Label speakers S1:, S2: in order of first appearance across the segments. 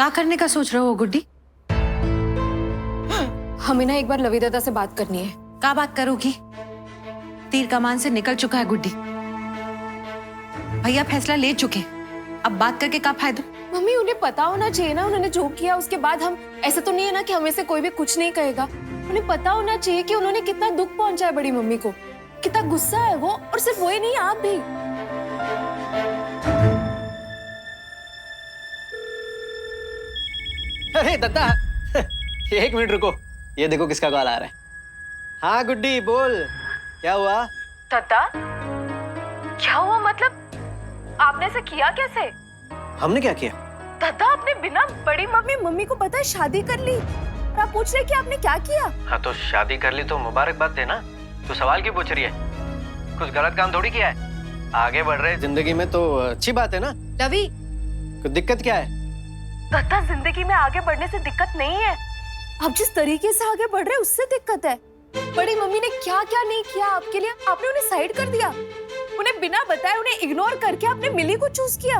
S1: क्या करने का सोच रहे हो गुड्डी?
S2: हमें ना एक बार लवी दादा से बात करनी है।
S1: क्या बात करोगी? तीर कमान से निकल चुका है गुड्डी। भैया फैसला ले चुके, अब बात करके क्या फायदा?
S2: मम्मी उन्हें पता होना चाहिए ना, उन्होंने जो किया उसके बाद हम, ऐसा तो नहीं है ना कि हमें से कोई भी कुछ नहीं कहेगा। उन्हें पता होना चाहिए कि उन्होंने कितना दुख पहुंचा है बड़ी मम्मी को, कितना गुस्सा है वो, और सिर्फ वही नहीं, आप भी।
S3: अरे दत्ता एक मिनट रुको, ये देखो किसका कॉल आ रहा है। हाँ गुड्डी बोल, क्या हुआ?
S2: दादा क्या हुआ? मतलब आपने ऐसा किया कैसे?
S3: हमने क्या किया?
S2: दादा आपने बिना बड़ी मम्मी को पता है शादी कर ली, और आप पूछ रहे कि आपने क्या किया?
S3: हाँ तो शादी कर ली तो मुबारकबाद देना। तू सवाल क्यों पूछ रही है? कुछ गलत काम थोड़ी किया है। आगे बढ़ रहे जिंदगी में तो अच्छी बात है ना।
S2: लवी,
S3: कुछ दिक्कत क्या है?
S2: दादा जिंदगी में आगे बढ़ने से दिक्कत नहीं है, आप जिस तरीके से आगे बढ़ रहे हैं उससे दिक्कत है। बड़ी मम्मी ने क्या क्या नहीं किया आपके लिए, आपने उन्हें साइड कर दिया, उन्हें बिना बताए, उन्हें इग्नोर करके आपने मिली को चूज किया।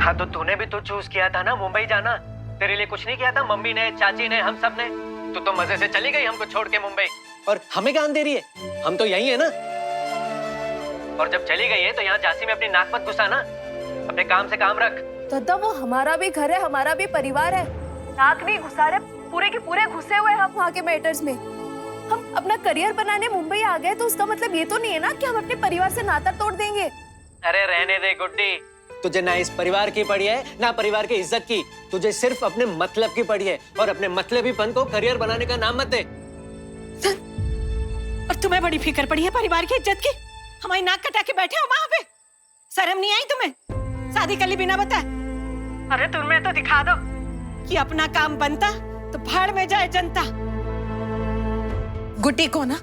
S3: हाँ तो तूने भी तो चूज किया था ना मुंबई जाना, तेरे लिए कुछ नहीं किया था मम्मी ने, चाची ने, हम सब ने। तू तो मजे से चली गई हमको छोड़ के मुंबई, और हमें ज्ञान दे रही है। हम तो यही है ना। और जब चली गई है तो यहाँ झांसी में अपनी नाक मत घुसाना, अपने काम से काम रख।
S2: दादा वो हमारा भी घर है, हमारा भी परिवार है, नाक नहीं घुसा रहे, पूरे के पूरे घुसे हुए हैं हम वहाँ के मैटर्स में। हम अपना करियर बनाने मुंबई आ गए तो उसका मतलब ये तो नहीं है ना कि हम अपने परिवार से नाता तोड़ देंगे।
S3: अरे रहने दे गुड्डी, तुझे ना इस परिवार की पड़ी है ना परिवार की इज्जत की, तुझे सिर्फ अपने मतलब की पड़ी है, और अपने मतलबीपन को करियर बनाने का नाम मत दे।
S1: और तुम्हें बड़ी फिक्र पड़ी है परिवार की इज्जत की? हमारी नाक कटा के बैठे हो वहां पे, शर्म नहीं आई तुम्हें? शादी कर ली बिना बताए? अरे तुम्हें तो दिखा दो कि अपना काम बनता तो भाड़ में जाए जनता। गुड्डी को ना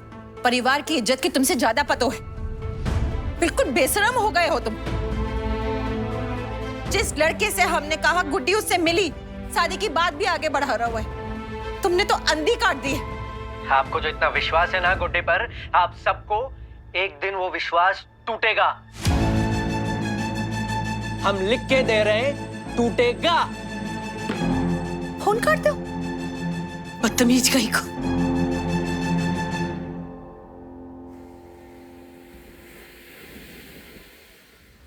S1: परिवार की इज्जत की तुमसे ज्यादा पता है। बिल्कुल बेशरम हो गए हो तुम। जिस लड़के से हमने कहा गुड्डी उससे मिली, शादी की बात भी आगे बढ़ा रहा हुआ है, तुमने तो अंधी काट दी है।
S3: आपको जो इतना विश्वास है ना गुड्डी पर, आप सबको एक दिन वो विश्वास टूटेगा। हम लिख के दे रहे, टूटेगा।
S1: फोन काट दो, बदतमीज कहीं को।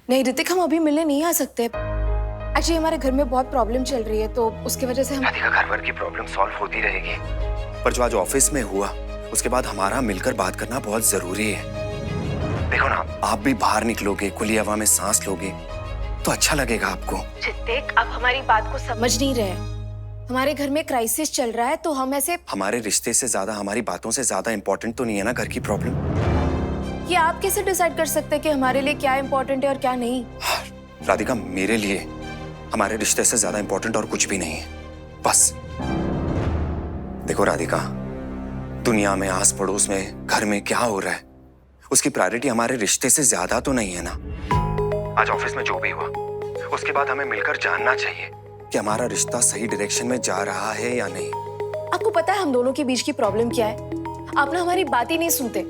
S2: नहीं ऋतिक, हम अभी मिलने नहीं आ सकते। एक्चुअली हमारे घर में बहुत प्रॉब्लम चल रही है, तो उसकी वजह से हम।
S4: राधिका, घर भर की प्रॉब्लम सॉल्व होती रहेगी, पर जो आज ऑफिस में हुआ उसके बाद हमारा मिलकर बात करना बहुत जरूरी है। देखो ना, आप भी बाहर निकलोगे, खुली हवा में सांस लोगे तो अच्छा लगेगा आपको।
S2: ऋतिक, आप हमारी बात को समझ नहीं रहे। हमारे घर में क्राइसिस चल रहा है, तो हम ऐसे।
S4: हमारे रिश्ते से ज्यादा, हमारी बातों से ज्यादा इम्पोर्टेंट तो नहीं है ना घर की प्रॉब्लम।
S2: ये आप कैसे डिसाइड कर सकते हैं कि हमारे लिए क्या इम्पोर्टेंट है और क्या नहीं?
S4: राधिका, मेरे लिए हमारे रिश्ते से ज्यादा इम्पोर्टेंट और कुछ भी नहीं है। बस देखो राधिका, दुनिया में, आस पड़ोस में, घर में क्या हो रहा है, उसकी प्रायोरिटी हमारे रिश्ते से ज्यादा तो नहीं है ना। आज ऑफिस में जो भी हुआ उसके बाद हमें मिलकर जानना चाहिए कि हमारा रिश्ता सही डायरेक्शन में जा रहा है या नहीं।
S2: आपको पता है हम दोनों के बीच की प्रॉब्लम क्या है? आप ना हमारी बात ही नहीं सुनते।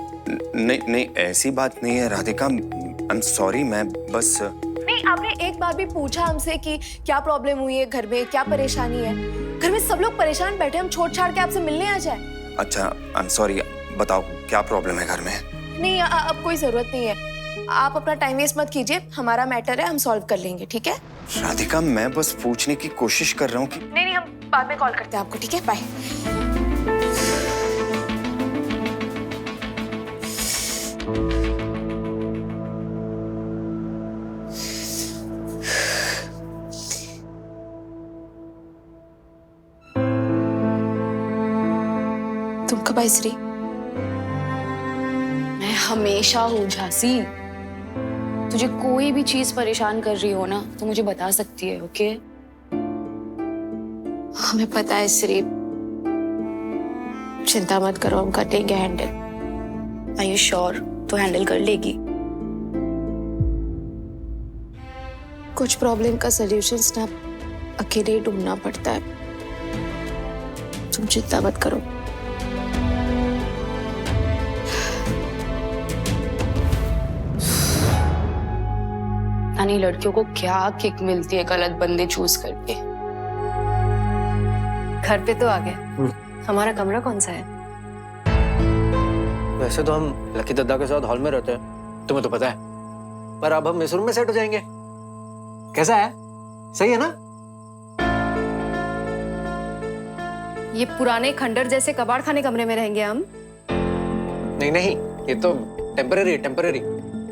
S4: नहीं, ऐसी बात नहीं है राधिका, आई एम सॉरी। मैं बस
S2: नहीं, आपने एक बार भी पूछा हमसे कि क्या प्रॉब्लम हुई है घर में, क्या परेशानी है? घर में सब लोग परेशान बैठे, हम छोड़ छाड़ के आपसे मिलने आ जाए।
S4: अच्छा, आई एम सॉरी, बताओ क्या प्रॉब्लम है घर में?
S2: नहीं, अब कोई जरूरत नहीं है, आप अपना टाइम वेस्ट मत कीजिए, हमारा मैटर है, हम सॉल्व कर लेंगे, ठीक है?
S4: राधिका, मैं बस पूछने की कोशिश कर रहा हूँ कि।
S2: नहीं, हम बाद में कॉल करते हैं आपको, ठीक है? बाय। तुम कब आई श्री?
S5: मैं हमेशा हूँ झांसी। तुझे कोई भी चीज परेशान कर रही हो ना तो मुझे बता सकती है, ओके? हमें पता है श्री, चिंता मत करो, हम कर लेंगे हैंडल। Are you sure? तो हैंडल कर लेगी। कुछ प्रॉब्लम का सॉल्यूशंस ना अकेले ही ढूंढना पड़ता है, तुम चिंता मत करो। यानी लड़कियों को क्या किक मिलती है गलत बंदे चूज करके।
S2: घर पे तो आ गए। हमारा कमरा कौन सा है?
S3: वैसे तो हम लकी दद्दा के साथ हॉल में रहते हैं, तुम्हें तो पता है, पर अब हम इस रूम में सेट हो जाएंगे। कैसा है? सही है ना?
S2: ये पुराने खंडर जैसे कबाड़ खाने कमरे में रहेंगे हम?
S3: नहीं नहीं, ये तो टेम्पररी है, टेम्पररी।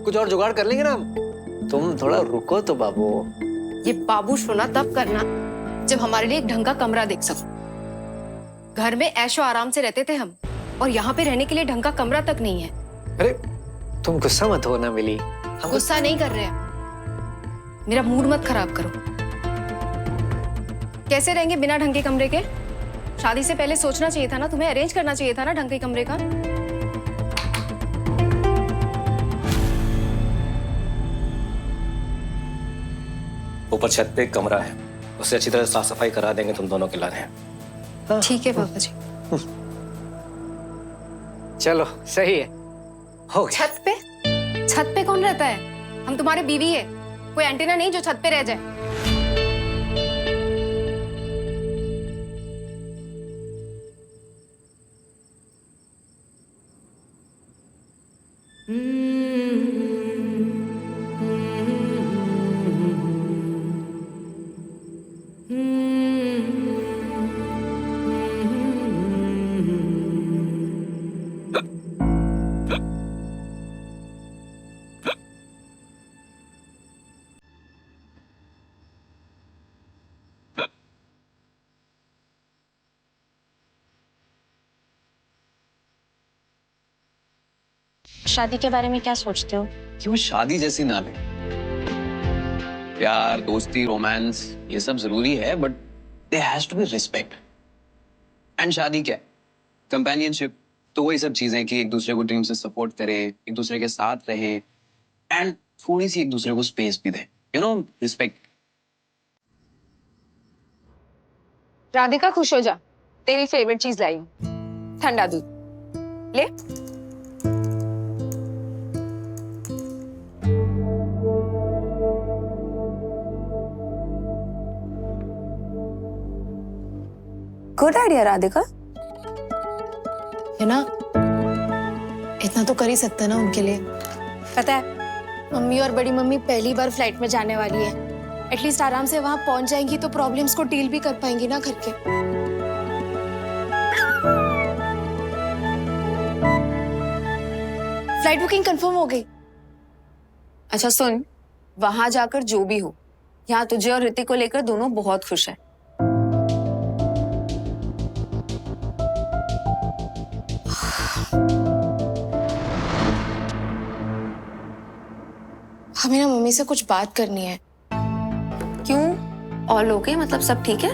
S3: कुछ और जुगाड़ कर लेंगे ना हम। तुम थोड़ा रुको तो बाबू।
S2: ये बाबू शोना तब करना जब हमारे लिए एक ढंग का कमरा देख सको। घर में ऐशो आराम से रहते थे हम, और यहाँ पे रहने के लिए ढंग का कमरा तक नहीं है।
S3: अरे तुम गुस्सा मत हो ना मिली। हम
S2: गुस्सा नहीं कर रहे हैं, मेरा मूड मत खराब करो। कैसे रहेंगे बिना ढंग के कमरे के? शादी से पहले सोचना चाहिए था ना, तुम्हें अरेंज करना चाहिए था ना ढंग के कमरे का।
S3: ऊपर छत पे एक कमरा है, उससे अच्छी तरह साफ सफाई करा देंगे तुम दोनों के लाने।
S2: ठीक है पापा जी।
S3: चलो सही है, हो गया।
S2: छत पे? छत पे कौन रहता है? हम तुम्हारे बीवी है, कोई एंटीना नहीं जो छत पे रह जाए।
S6: शादी के बारे में क्या सोचते हो?
S7: कि वो शादी जैसी ना ले। प्यार, दोस्ती, रोमांस ये सब जरूरी है, but there has to be respect. And शादी क्या है? कंपेनियनशिप। तो वही सब चीजें कि एक दूसरे को ड्रीम से सपोर्ट करे, एक दूसरे के साथ रहे, एंड थोड़ी सी एक दूसरे को स्पेस भी दे। You know, respect.
S2: राधिका खुश हो जा, तेरी फेवरेट चीज लाई हूं, ठंडा दूध ले।
S5: Good idea Radhika. है ना, इतना तो कर ही सकते हैं ना उनके लिए। पता है, मम्मी और बड़ी मम्मी पहली बार फ्लाइट में जाने वाली है। एटलीस्ट आराम से वहां पहुंच जाएंगी तो प्रॉब्लम्स को डील भी कर पाएंगी ना घर के। फ्लाइट बुकिंग कंफर्म हो गई। अच्छा सुन, वहां जाकर जो भी हो, यहाँ तुझे और ऋतिक को लेकर दोनों बहुत खुश है। हमें ना मम्मी से कुछ बात करनी है। क्यों? All okay? मतलब सब ठीक है?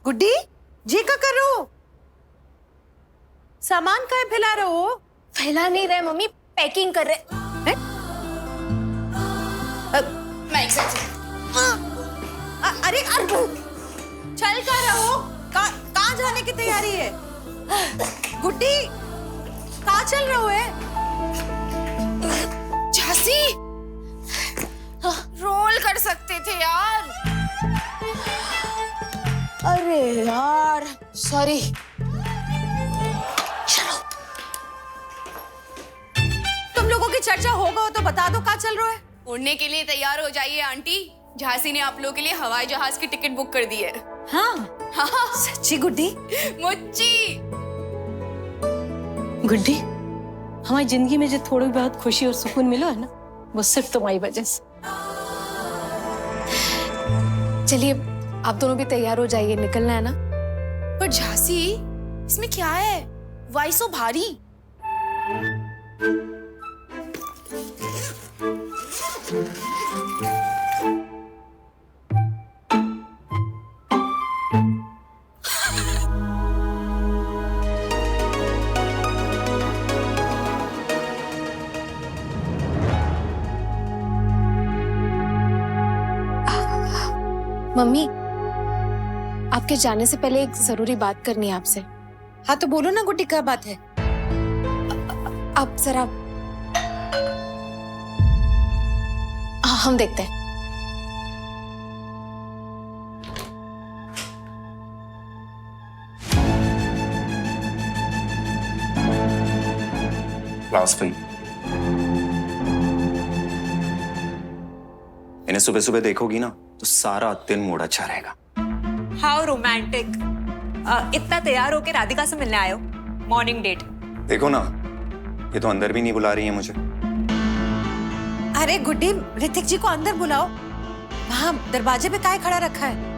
S1: गुड्डी जी का करो, सामान का फैला रहे हो?
S2: फैला नहीं रहे मम्मी, पैकिंग कर रहे हैं। मैं एक
S1: अरे चल कर रहो, कहाँ जाने की तैयारी है? गुड्डी कहाँ चल रहे हो है?
S2: झांसी, रोल कर सकते थे यार।
S5: अरे यार सॉरी।
S1: तुम लोगों की चर्चा होगा तो बता दो कहाँ चल रहा है।
S2: उड़ने के लिए तैयार हो जाइए आंटी, झांसी ने आप लोगों के लिए हवाई जहाज की टिकट बुक कर दी है।
S1: हाँ
S2: हाँ
S1: सच्ची गुड्डी?
S2: मुच्ची।
S1: गुड्डी, हमारी जिंदगी में जो थोड़ी बहुत खुशी और सुकून मिला है ना, वो सिर्फ तुम्हारी वजह से।
S5: चलिए आप दोनों भी तैयार हो जाइए, निकलना है ना।
S2: पर झांसी, इसमें क्या है? वाई सो भारी।
S5: मम्मी, आपके जाने से पहले एक जरूरी बात करनी है आपसे।
S1: हाँ तो बोलो ना गुड्डी, क्या बात है?
S5: आप जरा, हाँ, हम देखते हैं।
S4: क्लास भाई, इन्हें सुबह सुबह देखोगी ना तो सारा दिन मूड अच्छा रहेगा।
S1: How romantic. इतना तैयार होकर राधिका से मिलने आए हो, मॉर्निंग डेट।
S4: देखो ना, ये तो अंदर भी नहीं बुला रही है मुझे।
S1: अरे गुड्डी, ऋतिक जी को अंदर बुलाओ। वहां दरवाजे पे काय खड़ा रखा है?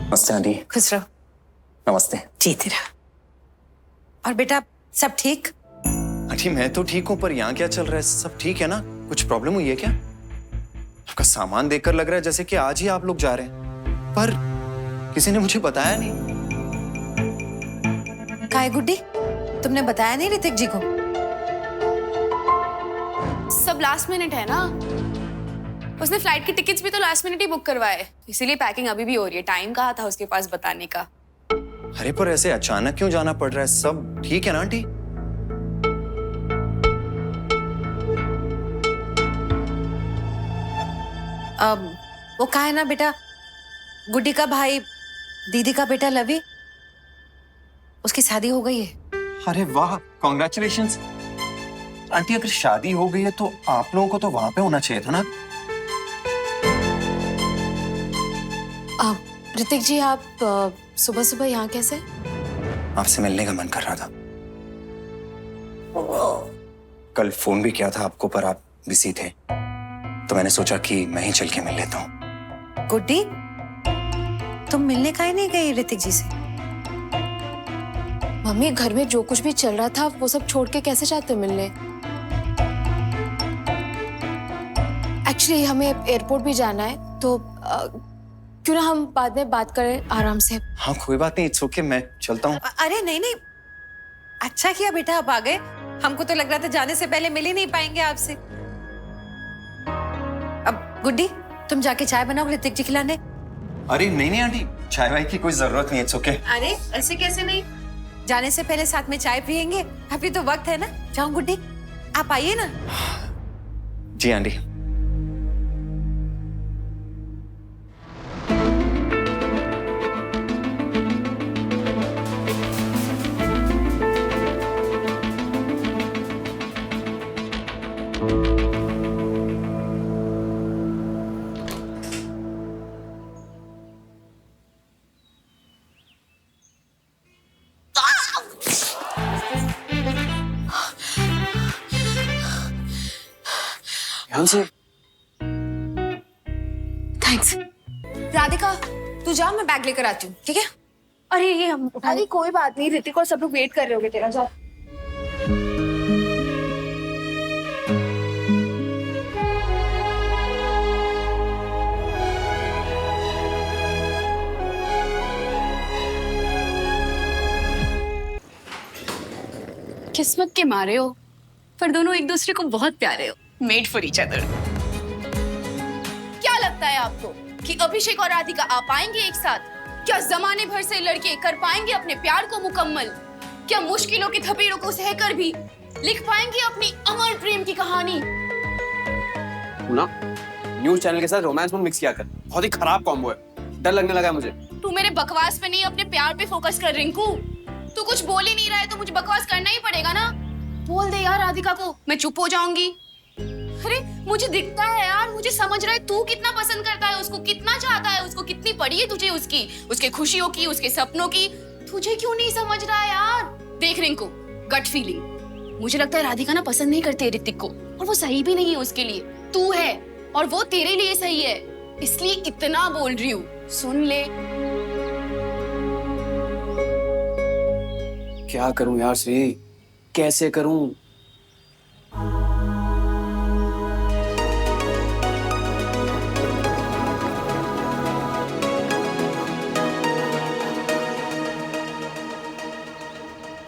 S4: नमस्ते आंटी।
S1: खुश रहो।
S4: नमस्ते।
S1: जीती रहा। और बेटा सब ठीक?
S4: आंटी मैं तो ठीक हूँ, पर यहाँ क्या चल रहा है? सब ठीक है ना? कुछ प्रॉब्लम हुई है क्या? आपका सामान देखकर लग रहा है जैसे कि आज ही आप लोग जा रहे हैं, पर किसी ने मुझे बताया नहीं।
S1: काय गुड्डी, तुमने बताया नहीं ऋतिक जी को?
S2: सब लास्ट मिनट है ना। उसने फ्लाइट की टिकट्स भी तो लास्ट मिनट ही बुक करवाए, इसीलिए पैकिंग अभी भी हो रही है। टाइम कहाँ था उसके पास बताने का?
S4: अरे पर ऐसे अचानक क्यों जाना पड़ रहा है? सब ठीक है ना आंटी?
S1: वो कहा है ना बेटा, गुड्डी का भाई दीदी का बेटा लवी, उसकी शादी हो गई है।
S4: अरे वाह, कॉन्ग्रेचुलेशंस आंटी। अगर शादी हो गई है तो आप लोगों को तो वहां पे होना चाहिए था ना।
S5: ऋतिक जी, आप सुबह सुबह यहाँ कैसे?
S4: आपसे मिलने का मन कर रहा था। कल फोन भी किया था आपको, पर आप बिजी थे, तो मैंने सोचा कि मैं ही चल के मिल लेता हूँ।
S1: गुड्डी, तुम मिलने का ही नहीं गई ऋतिक जी से?
S5: मम्मी, घर में जो कुछ भी चल रहा था वो सब छोड़ के कैसे जाते मिलने? एक्चुअली हमें एयरपोर्ट भी जाना है, तो क्यों ना हम बाद में बात करें आराम से।
S4: हाँ कोई बात नहीं, इट्स ओके, मैं चलता हूँ।
S1: अरे नहीं नहीं, अच्छा किया बेटा आप आ गए। हमको तो लग रहा था जाने से पहले मिल ही नहीं पाएंगे आपसे। अब गुड्डी, तुम जाके चाय बनाओ ऋतिक जी खिलाने।
S4: अरे नहीं नहीं आंटी, चाय वाय की कोई जरूरत नहीं, इट्स ओके।
S1: अरे ऐसे कैसे नहीं? जाने से पहले साथ में चाय पियेंगे, अभी तो वक्त है ना। जाओ गुड्डी, आप आइए ना।
S4: जी आंटी।
S5: थैंक्स।
S2: राधिका, तू जा, मैं बैग लेकर आती हूँ, ठीक है?
S5: अरे ये हम
S2: अरे कोई बात नहीं, ऋतिक और सब लोग वेट कर रहे होंगे तेरा। जा। किस्मत के मारे हो, पर दोनों एक दूसरे को बहुत प्यारे हो। Made for each other. क्या लगता है आपको कि अभिषेक और राधिका आ पाएंगे एक साथ? क्या जमाने भर से लड़के कर पाएंगे अपने प्यार को मुकम्मल? क्या मुश्किलों की थपेड़ों को सहकर भी लिख पाएंगे अपनी अमर प्रेम की कहानी?
S7: ना न्यूज चैनल के साथ रोमांस में मिक्स किया कर, बहुत ही खराब कॉम्बो है। डर लगने लगा है मुझे।
S2: तू मेरे बकवास पे नहीं, अपने प्यार पे फोकस कर रिंकू। तू कुछ बोल ही नहीं रहा है तो मुझे बकवास करना ही पड़ेगा ना। बोल दे यार राधिका को, मैं चुप हो जाऊंगी। अरे मुझे दिखता है यार, मुझे समझ रहा है तू कितना पसंद करता है उसको, कितना चाहता है उसको, कितनी पड़ी है तुझे उसकी, उसके खुशियों की, उसके सपनों की। तुझे क्यों नहीं समझ रहा है यार? देख रिंकू, गट फीलिंग, मुझे लगता है राधिका ना पसंद नहीं करती है ऋतिक को, और वो सही भी नहीं है उसके लिए। तू है और वो तेरे लिए सही है, इसलिए इतना बोल रही हूँ, सुन ले।
S7: क्या करूं यार श्री, कैसे करूं?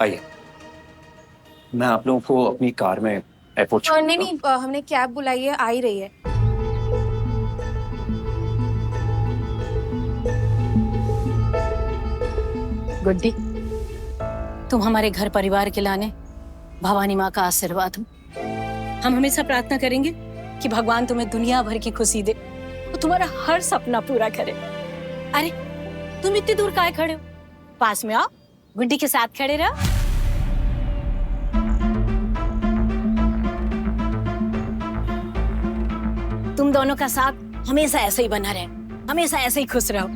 S4: आइए, मैं आप लोगों को अपनी कार में एयरपोर्ट
S5: नहीं नहीं, हमने कैब बुलाई है, आ ही रही है।
S1: गुड्डी, तुम हमारे घर परिवार के लाने भवानी माँ का आशीर्वाद हो। हम हमेशा प्रार्थना करेंगे कि भगवान तुम्हें दुनिया भर की खुशी दे और तुम्हारा हर सपना पूरा करे। अरे तुम इतनी दूर काहे खड़े हो? पास में आओ, गुड्डी के साथ खड़े रहो। तुम दोनों का साथ हमेशा ऐसे ही बना रहे, हमेशा ऐसे ही खुश रहो।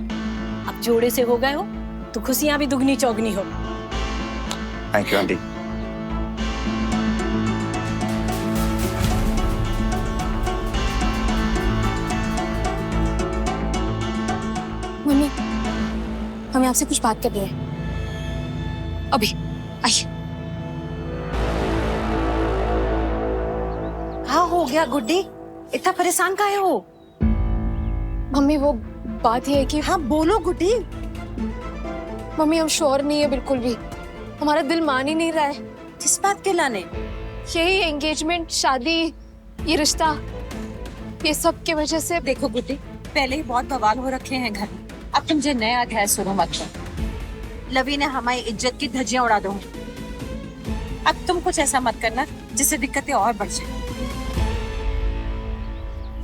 S1: अब जोड़े से हो गए हो तो खुशियां भी दुगनी चौगनी हो।
S4: Thank you aunty.
S5: मम्मी, हमें आपसे कुछ बात करनी है। अभी आइए।
S1: क्या हो गया गुड्डी? इतना परेशान काहे हो?
S5: मम्मी वो बात ये है कि
S1: हाँ बोलो गुड्डी।
S5: मम्मी हम श्योर नहीं है बिल्कुल भी, हमारा दिल मान ही नहीं रहा है।
S1: किस बात के लाने?
S5: यही एंगेजमेंट, शादी, ये रिश्ता, ये सब की वजह से।
S1: देखो गुड्डी, पहले ही बहुत बवाल हो रखे हैं घर में, अब तुम जो नया अध्याय शुरू मत करो। लवी ने हमारी इज्जत की धज्जियां उड़ा दो। अब तुम कुछ ऐसा मत करना जिससे दिक्कतें और बढ़ जाए।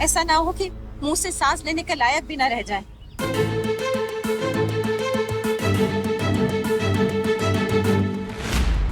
S1: ऐसा ना हो कि मुंह से सांस लेने के लायक भी ना रह जाए।